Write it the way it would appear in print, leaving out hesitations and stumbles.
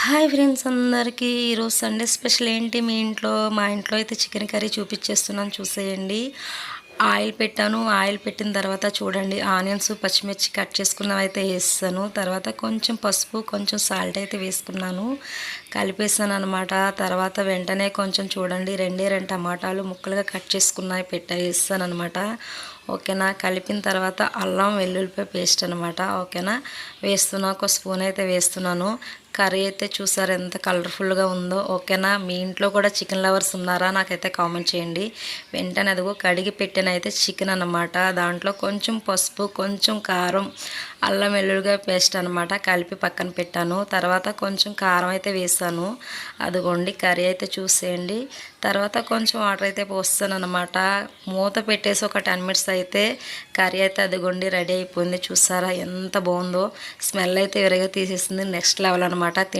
Hi friends అందరికీ ఈరోజు Sunday special ఏంటి మా ఇంట్లో అయితే చికెన్ కర్రీ చూపించేస్తున్నాను చూసేయండి. ఆయిల్ పెట్టాను. ఆయిల్ పెట్టిన తర్వాత చూడండి ఆనియన్స్ పచ్చిమిర్చి కట్ చేసుకున్నవి అయితే వేస్తాను. తర్వాత కొంచెం పసుపు కొంచెం సాల్ట్ అయితే వేసుకున్నాను, కలిపేసాను అనమాట. తర్వాత వెంటనే కొంచెం చూడండి రెండు టమాటాలు ముక్కలుగా కట్ చేసుకున్నవి వేస్తాను అనమాట. ఓకేనా. కలిపిన తర్వాత అల్లం వెల్లుల్లిపాయ పేస్ట్ అనమాట. ఓకేనా, వేస్తున్నా. ఒక స్పూన్ అయితే వేస్తున్నాను. కర్రీ అయితే చూసారు ఎంత కలర్ఫుల్గా ఉందో. ఓకేనా. మీ ఇంట్లో కూడా చికెన్ లవర్స్ ఉన్నారా నాకైతే కామెంట్ చేయండి. వెంటనే అదిగో కడిగి పెట్టిన అయితే చికెన్ అనమాట. దాంట్లో కొంచెం పసుపు కొంచెం కారం అల్లం వెల్లుల్లిపాయ పేస్ట్ అనమాట కలిపి పక్కన పెట్టాను. తర్వాత కొంచెం కారం అయితే వేసాను. అదిగోండి కర్రీ అయితే చూసేయండి. తర్వాత కొంచెం వాటర్ అయితే పోస్తాను అనమాట. మూత పెట్టేసి ఒక 10 మినిట్స్ అయితే కర్రీ అయితే అదిగోండి రెడీ అయిపోయింది. చూసారా ఎంత బాగుందో. స్మెల్ అయితే విరగా తీసేస్తుంది. నెక్స్ట్ లెవెల్ అనమాట.